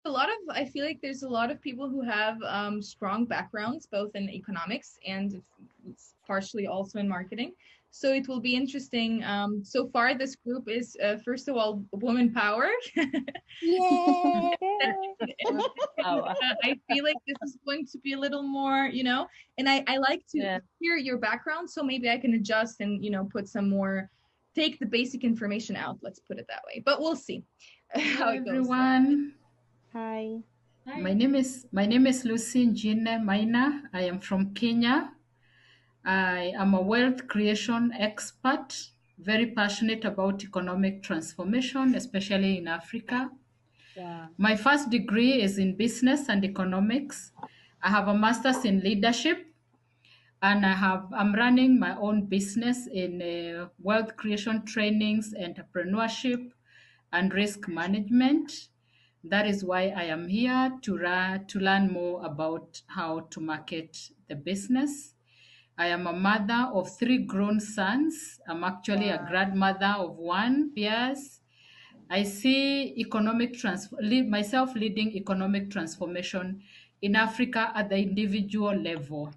I feel like there's a lot of people who have strong backgrounds both in economics and partially also in marketing. So it will be interesting. So far, this group is first of all woman power. Yeah. I feel like this is going to be a little more, and I like to hear your background, so maybe I can adjust and put some more, take the basic information out. Let's put it that way. But we'll see how it goes. Everyone. Hi. My name is Lucy Njine Maina. I am from Kenya. I am a wealth creation expert, very passionate about economic transformation, especially in Africa. Wow. My first degree is in business and economics. I have a master's in leadership, and I'm running my own business in wealth creation trainings, entrepreneurship, and risk management. That is why I am here to learn more about how to market the business. I am a mother of 3 grown sons. I'm actually a grandmother of one. Yes. I see myself leading economic transformation in Africa at the individual level.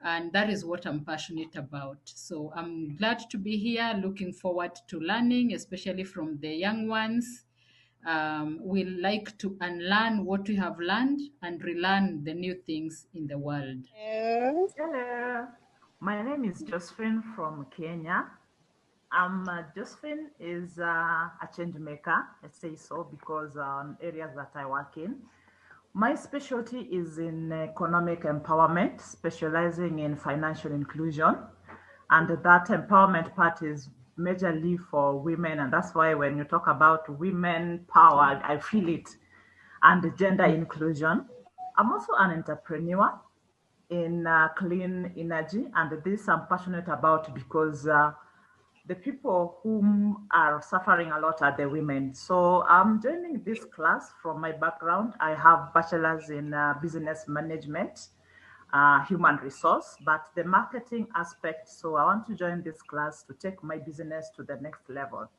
And that is what I'm passionate about. So I'm glad to be here, looking forward to learning, especially from the young ones. We like to unlearn what we have learned and relearn the new things in the world. Hello, my name is Josephine from Kenya. Josephine is a change maker. I say so because areas that I work in. My specialty is in economic empowerment, specializing in financial inclusion. And that empowerment part is majorly for women. And that's why when you talk about women power, I feel it. And gender inclusion. I'm also an entrepreneur in clean energy. And this I'm passionate about because the people whom are suffering a lot are the women. So I'm joining this class from my background. I have bachelor's in business management, human resource, but the marketing aspect. So I want to join this class to take my business to the next level.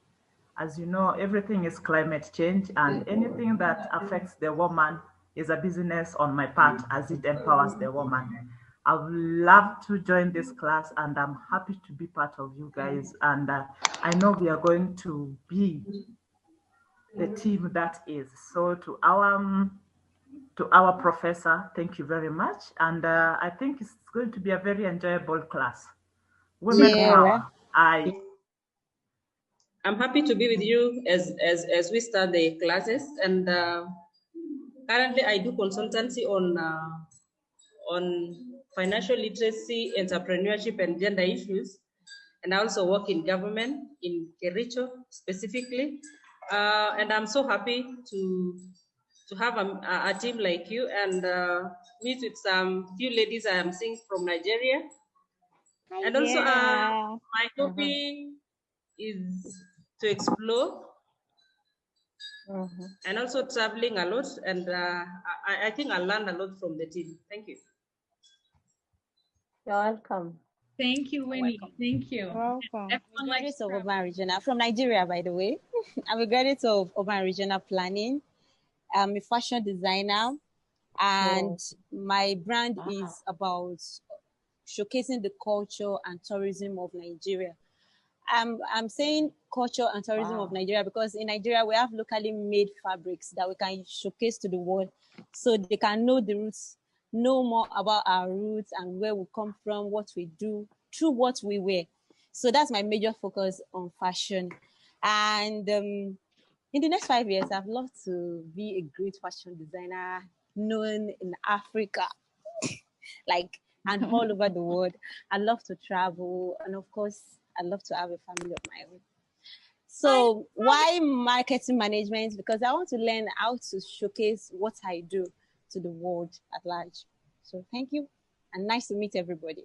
As you know, everything is climate change, and anything that affects the woman is a business on my part as it empowers the woman. I would love to join this class, and I'm happy to be part of you guys. And I know we are going to be the team that is. So to our professor, thank you very much. And I think it's going to be a very enjoyable class. Women power. I'm happy to be with you as we start the classes. And currently, I do consultancy on financial literacy, entrepreneurship, and gender issues. And I also work in government in Kericho specifically. And I'm so happy to have a team like you and meet with some few ladies I am seeing from Nigeria. And also my hobby is to explore and also traveling a lot. And I think I learned a lot from the team. Thank you. You're welcome. Thank you, Winnie. Thank you. Welcome. I'm a graduate of Urban Regional from Nigeria, by the way. I'm a graduate of Urban Regional Planning. I'm a fashion designer, and my brand is about showcasing the culture and tourism of Nigeria. I'm saying culture and tourism of Nigeria because in Nigeria we have locally made fabrics that we can showcase to the world, so they can know the roots, know more about our roots and where we come from, what we do, through what we wear. So that's my major focus on fashion. And in the next 5 years, I'd love to be a great fashion designer known in Africa, and all over the world. I love to travel, and of course, I love to have a family of my own. So why marketing management? Because I want to learn how to showcase what I do to the world at large. So thank you, and nice to meet everybody.